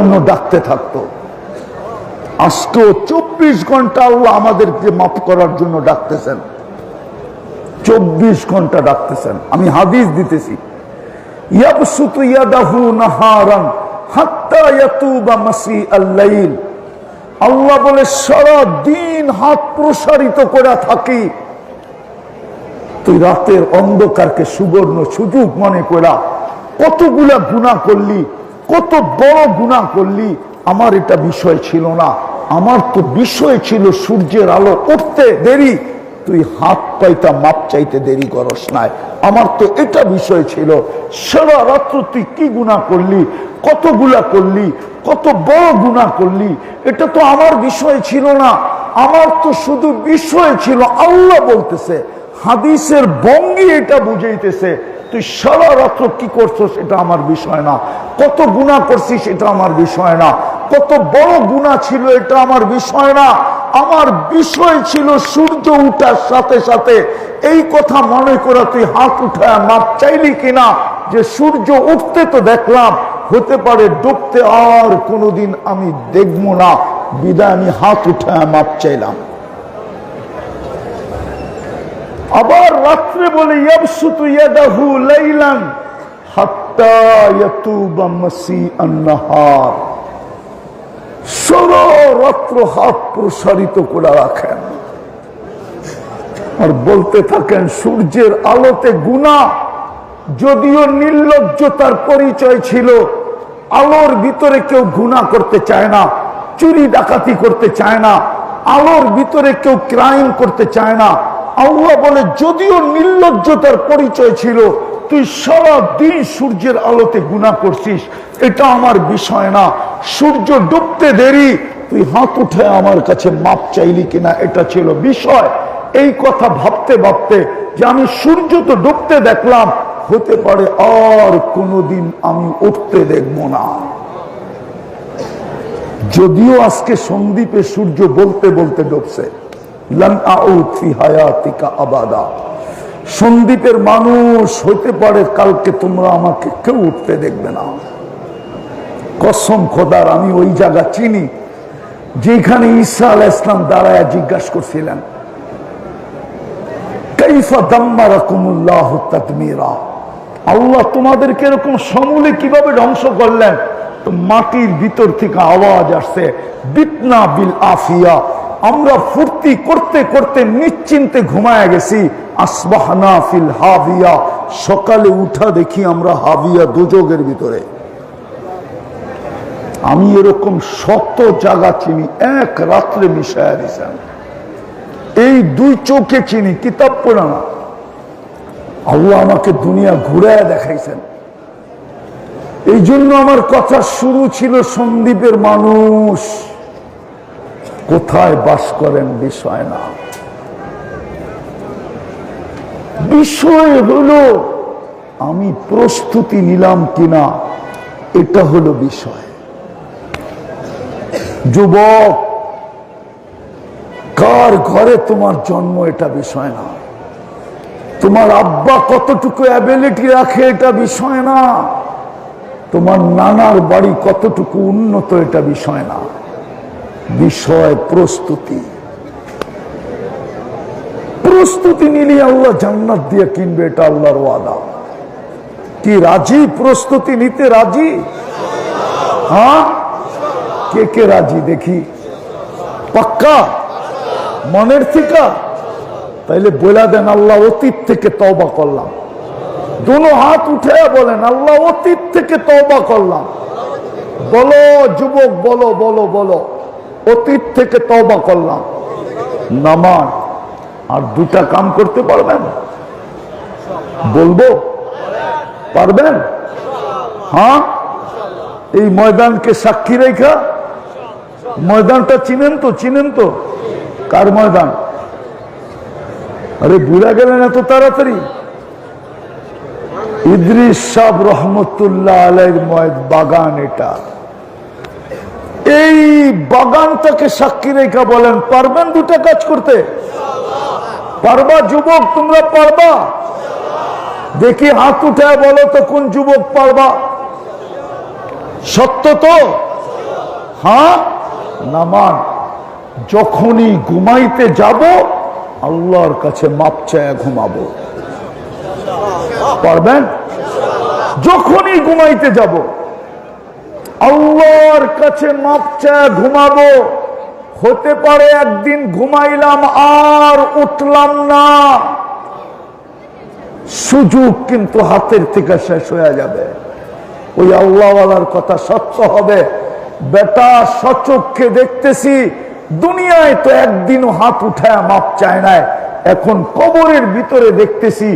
ডাকতে থাকতো। আজকেও 24 ঘন্টা আল্লাহ আমাদেরকে মাফ করার জন্য ডাকতেছেন, 24 ঘন্টা ডাকতেছেন। আমি হাদিস দিতেছি, ইয়াবসুতু ইয়াদাহু নাহারান হাত্তা ইয়াতুবা মাসিআল লাইল। আল্লাহ বলে সারা দিন হাত প্রসারিত করে থাকি, তুই রাতের অন্ধকারকে সুবর্ণ সুযোগ মনে করা কতগুলা গুনাহ করলি, কত বড় গুনাহ করলি। আমার এটা বিষয় ছিল না, আমার তো বিষয় ছিল সূর্যের আলো উঠতে দেরি, তুই হাত পাইতা মাপ চাইতে দেরি করস নাই। আমার তো এটা বিষয় ছিল সারা রাত্র তুই কি গুনাহ করলি, কতগুলা করলি, কত বড় গুনাহ করলি, এটা তো আমার বিষয় ছিল না। আমার তো শুধু বিষয় ছিল, আল্লাহ বলতেছে, হাদিসের ভঙ্গি এটা বুঝাইতেছে, তুই সারা রাত্র কি করছো সেটা আমার বিষয় না, কত গুনাহ করছিস এটা আমার বিষয় না, কত বড় গুনাহ ছিল এটা আমার বিষয় না। আমার বিষয় ছিল সূর্য উঠার সাথে সাথে এই কথা মনে করা তুই হাত উঠায় মাপ চাইলি কিনা, যে সূর্য উঠতে তো দেখলাম, হতে পারে ডুবতে আর কোনোদিন আমি দেখবো না, বিদায় আমি হাত উঠায় মাপ চাইলাম। আবার রাত্রে বলে ইয়াবসুতু ইয়াদাহু লাইলান হাত্তা ইয়াতুবা মাসিআন নাহার। সারা রাত্র হাত প্রসারিত করে রাখেন আর বলতে থাকেন সূর্যের আলোতে গুনাহ, যদিও নির্লজ্জতার পরিচয় ছিল। আলোর ভিতরে কেউ গুনাহ করতে চায় না, চুরি ডাকাতি করতে চায় না, আলোর ভিতরে কেউ ক্রাইম করতে চায় না। আল্লাহ বলে যদিও নির্লজ্জতার পরিচয় ছিল, তুই সারা দিন সূর্যের আলোতে গুনাহ করছিস, এটা আমার বিষয় না। সূর্য ডুবতে দেরি, তুই হাত উঠে আমার কাছে মাপ চাইলি কিনা, এটা ছিল বিষয়। এই কথা ভাবতে ভাবতে যে আমি সূর্য তো ডুবতে দেখলাম, হতে পারে আর কোনোদিন আমি উঠতে দেখব না। যদিও আজকে সন্দ্বীপে সূর্য বলতে বলতে ডুবছে, লান আউদ ফি হায়াতিকা আবাদা। সন্দ্বীপের মানুষ হতে পারে কালকে তোমরা আমাকে কেউ উঠতে দেখবে না। কসম খোদার, আমি ওই জায়গা চিনি যেখানে ঈসা আলাইহিস সালাম দাঁড়ায় জিজ্ঞাসা করছিলেন, কাইফা দাম্মারাকুমুল্লাহু তাদমীরা, আল্লাহ তোমাদেরকে এরকম সমূলে কিভাবে ধ্বংস করলেন? তো মাটির ভিতর থেকে আওয়াজ আসছে, বিতনা বিল আফিয়া, আমরা ফুর্তি করতে করতে নিশ্চিন্তে ঘুমায় গেছি। আসবাহনা ফিল হাবিয়া, সকালে উঠা দেখি আমরা হাবিয়া দুজকের ভিতরে। আমি এরকম শত জায়গা চিনি, এক রাত্রে মিশায়া দিছেন। এই দুই চোখে চিনি, কিতাব পড়া না। আল্লাহ আমাকে দুনিয়া ঘুরায় দেখাইছেন। এই জন্য আমার কথা শুরু ছিল সন্দ্বীপের মানুষ কোথায় বাস করেন বিষয় না, বিষয় হলো আমি প্রস্তুতি নিলাম কিনা, এটা হলো বিষয়। যুবক, কার ঘরে তোমার জন্ম এটা বিষয় না, তোমার আব্বা কতটুকু অ্যাবিলিটি রাখে এটা বিষয় না, তোমার নানার বাড়ি কতটুকু উন্নত এটা বিষয় না, বিষয় প্রস্তুতি। প্রস্তুতি নিলে আল্লাহ জান্নাত দিয়ে কিনবে, এটা আল্লাহর ওয়াদা। কি রাজি? প্রস্তুতি নিতে রাজি? হ্যাঁ, কে কে রাজি দেখি? পাক্কা মনের থেকে? তাইলে বলে দেন, আল্লাহ অতীত থেকে তওবা করলাম। দুনো হাত উঠে বলেন, আল্লাহ অতীত থেকে তওবা করলাম। বলো যুবক, বলো বলো বলো, অতীত থেকে তওবা করলাম। নামাজ আর দুটা কাম করতে পারবেন? বলবো, পারবেন? হ্যাঁ, এই ময়দানকে সাক্ষী রেখা, ময়দানটা চিনেন তো? চিনেন তো? কার ময়দান? আরে বুড়া গেলেন এত তাড়াতাড়ি? ইদ্রিস সাহেব রহমতুল্লাহ আলাইহির বাগান এটা। এই বাগানটাকে সাক্ষী রেখা বলেন, পারবেন দুটা কাজ করতে? পারবা যুবক? তোমরা পারবা? দেখি হাত উঠে বলো তো, কোন যুবক পারবা? সত্য তো? হ্যাঁ নামান। যখনই ঘুমাইতে যাব আল্লাহর কাছে মাপ চায় ঘুমাবো। পারবেন? যখনই ঘুমাইতে যাব আল্লাহর কাছে মাপ চায় ঘুমাবো। হতে পারে একদিন ঘুমাইলাম আর উঠলাম না, সুযোগ কিন্তু হাতের থেকে শেষ হয়ে যাবে। ওই আল্লাহওয়ালার কথা সত্য হবে। বেটা সচক্ষে দেখতেছি দুনিয়ায় তো একদিনও হাত উঠায় মাপ চায় নাই, এখন কবরের ভিতরে দেখতেছি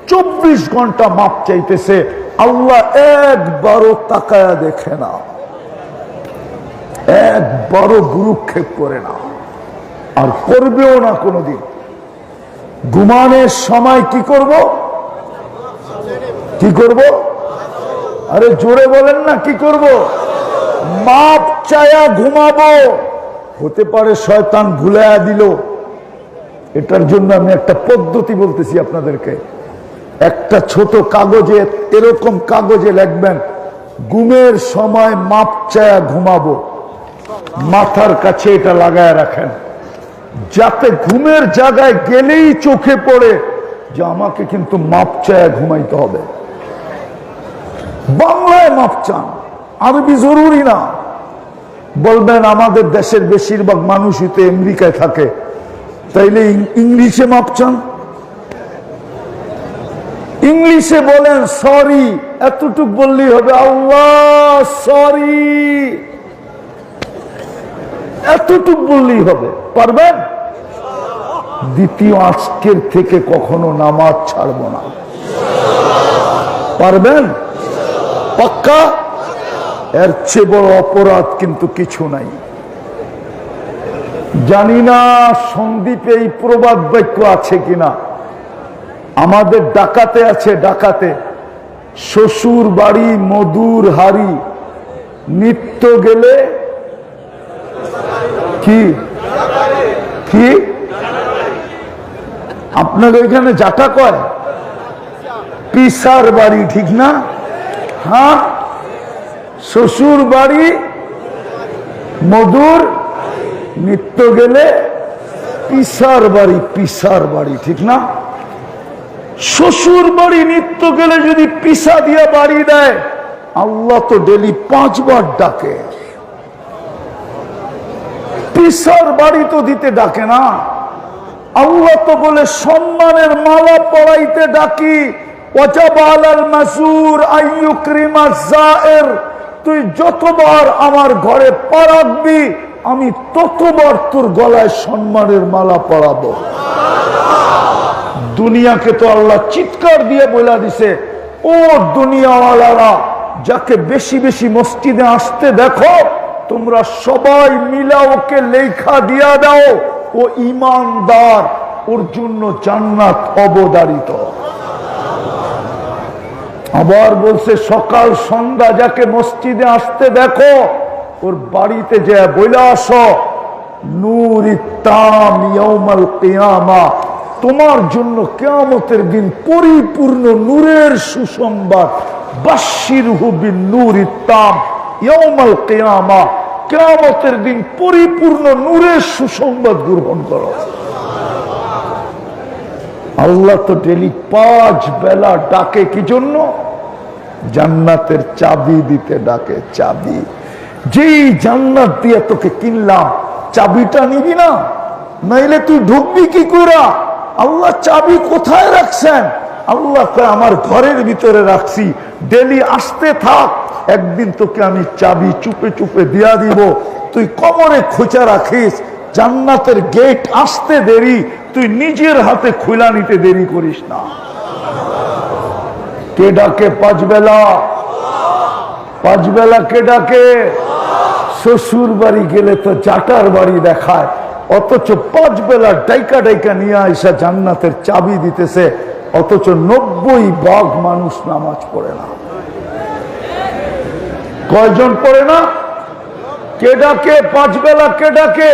24 ঘন্টা মাপ চাইতেছে। আল্লাহ একবারও তাকায়া দেখে না, একবারও গুরুক্ষেপ করে না, আর করবেও না কোনোদিন। ঘুমানোর সময় কি করব? কি করব? আরে জোরে বলেন না, কি করব? মাপ চায়া ঘুমাবো। হতে পারে শয়তান ভুলাইয়া দিল, এটার জন্য আমি একটা পদ্ধতি বলতেছি আপনাদেরকে। একটা ছোট কাগজে, এরকম কাগজে লিখবেন ঘুমের সময় মাপ চায়া ঘুমাবো। মাথার কাছে এটা লাগায় রাখেন, যাতে ঘুমের জায়গায় গেলেই চোখে পড়ে যে আমাকে কিন্তু মাপ চায়া ঘুমাইতে হবে। বাংলায় মাপ চান, আরবি জরুরি না। বলবেন আমাদের দেশের বেশিরভাগ মানুষই তো আমেরিকায় থাকে, তাইলে ইংলিশে মাপ চান। ইংলিশে বলেন সরি, এতটুক বললেই হবে। আল্লাহ সরি, এতটুক বললেই হবে। পারবেন? দ্বিতীয় আজকের থেকে কখনো নামাজ ছাড়ব না। পারবেন? পাক্কা? এর চেয়ে বড় অপরাধ কিন্তু কিছু নাই। জানি না সন্দীপে এই প্রবাদ বাক্য আছে কিনা, আমাদের ডাকাতে আছে। ডাকাতে শ্বশুর বাড়ি মধুর হাড়ি, নিত্য গেলে কি কি আপনাদের এখানে জাটা কয় পিসার বাড়ি, ঠিক না? হ্যাঁ, শ্বশুর বাড়ি মধুর, নিত্য গেলে পিসার বাড়ি। পিসার বাড়ি, ঠিক না? শ্বশুর বাড়ি নিত্য গেলে যদি পিসা দিয়ে বাড়ি দেয়, আল্লাহ তো ডেলি 5 বার ডাকে। পিসার বাড়ি তো দিতে ডাকে না, আল্লাহ তো বলে সম্মানের মালা পরাইতে ডাকি। তুই যতবার আমার ঘরে পা রাখবি আমি ততবার তোর গলায় সম্মানের মালা পরাবো। দুনিয়াকে তো আল্লাহ চিৎকার দিয়ে বলে দিছে, ও দুনিয়াওয়ালারা, যাকে বেশি বেশি মসজিদে আসতে দেখো তোমরা সবাই মিলা ওকে লেখা দিয়া দাও, ও ঈমানদার, ওর জন্য জান্নাত অবধারিত। আবার বলছে সকাল সন্ধ্যা যাকে মসজিদে আসতে দেখো ওর বাড়িতে যে বলে আসো, নূরিত্তাম ইয়াউমাল কিয়ামা, তোমার জন্য কিয়ামতের দিন পরিপূর্ণ নূরের সুসংবাদ। বাশশিরহু বিন-নূরিত্তাম ইয়াউমাল কিয়ামা, কিয়ামতের দিন পরিপূর্ণ নূরের সুসংবাদ গ্রহণ করো। আল্লাহ তো ডেলি 5 বেলা ডাকে, কি জন্য? জান্নাতের চাবি দিতে ডাকে। চাবি, যেই জান্নাত দিয়ে তোকে কিনলাম, চাবিটা নিবি না, নাইলে তুই ঢুকবি কি করে? আল্লাহ চাবি কোথায় রাখছেন? আল্লাহ আমার ঘরের ভিতরে রাখছি, ডেলি আসতে থাক, একদিন তোকে আমি চাবি চুপে চুপে দিয়া দিব। তুই কোমরে খোঁচা রাখিস, জান্নাতের গেট আসতে দেরি, তুই নিজের হাতে খোলা নিতে দেরি করিস না। কে ডাকে 5 বেলা? 5 বেলা কে ডাকে? শ্বশুর বাড়ি গেলে তো জাটার বাড়ি দেখায়, অথচ 5 বেলা ডাইকা ডাইকা নিয়ে আইসা জান্নাতের চাবি দিতেছে, অথচ 90% মানুষ নামাজ পড়ে না। কয়জন পড়ে না? কে ডাকে 5 বেলা? কে ডাকে?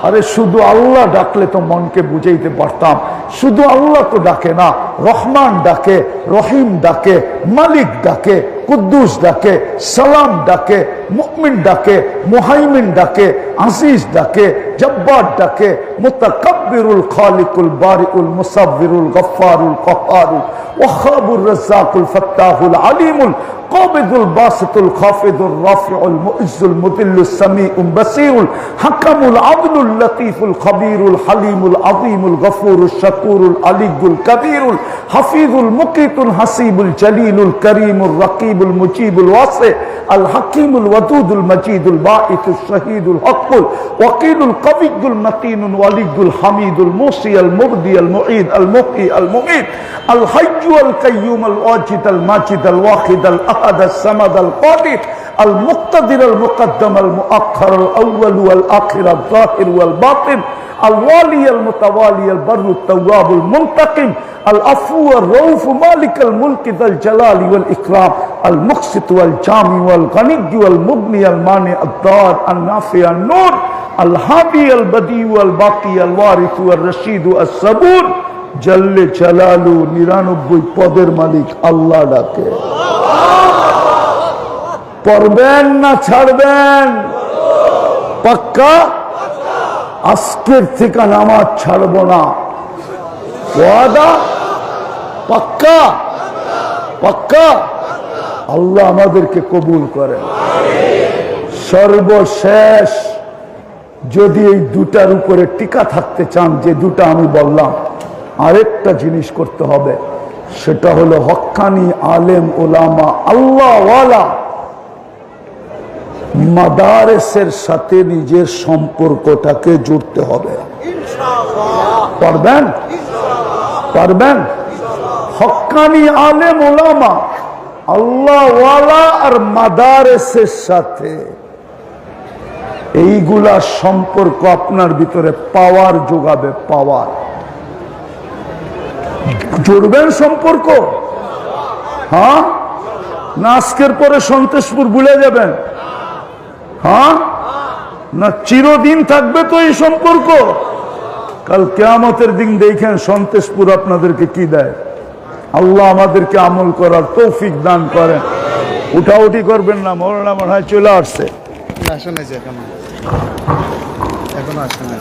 আরে শুধু আল্লাহ ডাকলে তো মনকে বুঝাইতে পারতাম। শুধু আল্লাহ তো ডাকে না, রহমান ডাকে, রহিম ডাকে, মালিক ডাকে, কুদ্দুস ডাকে, সালাম ডাকে, মুমিন ডাকে, মুহাইমিন ডাকে, আজিজ ডাকে, জব্বার ডাকে, মুতাকাব্বিরুল খালিকুল বারিউল মুসাব্বিরুল গফফারুল কহ্হারুল ওয়াহাবুর রাজ্জাকুল ফাত্তাহুল আলিমুল কাবিদুল বাসিতুল খাফিদুর রাফিউল মুইজ্জুল মুদিল্লুস সামিউল বাসীরুল হাকামুল আদলুল লতীফুল খবীরুল হালিমুল আযীমুল গফুরুশ শাকুরুল আলিয়্যুল কবীরুল হাফিজুল মুকিতুল হাসিবুল জলিলুল করিমুর রকিবুল মুজিবুল ওয়াসি আল হাকিমুল ওয়াদুদুল মজিদুল বাঈতুশ শহীদুল হকুল ওয়াকিলুল কবিয়্যুল মতিনুল ওয়ালিয়্যুল হামিদুল মুসিয়াল মুবদিয়াল মুঈদ আল মুহয়ি আল মুমীত আল হাইয়্যু আল কাইয়্যুম আল ওয়াজিদ আল মাজিদ আল ওয়াহিদ আল আহাদ আল সামাদ আল কাদির আল মুক্তাদির আল মুকদ্দম আল মুআখ্খার আল আউয়াল ওয়াল আখির আল যাহির ওয়াল বাতিন الوالي المتوالي البر التواب المنتقم العفو الرؤوف مالك الملك ذا الجلال والإكرام المقسط والجامع والغني والمغني المانع الضار النافع النور الهادي البديع والباقي الوارث والرشيد الصبور جل جلاله 99 পদের মালিক আল্লাহ ডাকে পড়বেন না ছাড়বেন পাক্কা আজকের থেকে নামাজ ছাড়ব না ওয়াদা পাক্কা পাক্কা আল্লাহ আমাদেরকে কবুল করেন সর্বশেষ যদি এই দুটার উপরে টিকা থাকতে চান যে দুটা আমি বললাম আরেকটা জিনিস করতে হবে সেটা হলো হক্কানি আলেম ওলামা আল্লাহ ওয়ালা মাদারেসের সাথে নিজের সম্পর্কটাকে জুড়তে হবে পারবেন পারবেন হক্কানি আলেম ওলামা আল্লাহ ওয়ালা আর মাদারেসের সাথে এইগুলা সম্পর্ক আপনার ভিতরে পাওয়ার যোগাবে পাওয়ার জুড়বেন সম্পর্ক হ্যাঁ না আজকের পরে সন্তোষপুর ভুলে যাবেন হ্যাঁ না চিরদিন থাকবে তো এই সম্পর্ক কাল কিয়ামতের দিন দেখেন সন্তোষপুর আপনাদেরকে কি দেয় আল্লাহ আমাদেরকে আমল করার তৌফিক দান করেন উঠাউঠি করবেন না মরনা মনে হয় চলে আসছে আসে নাই এখনো আসে নাই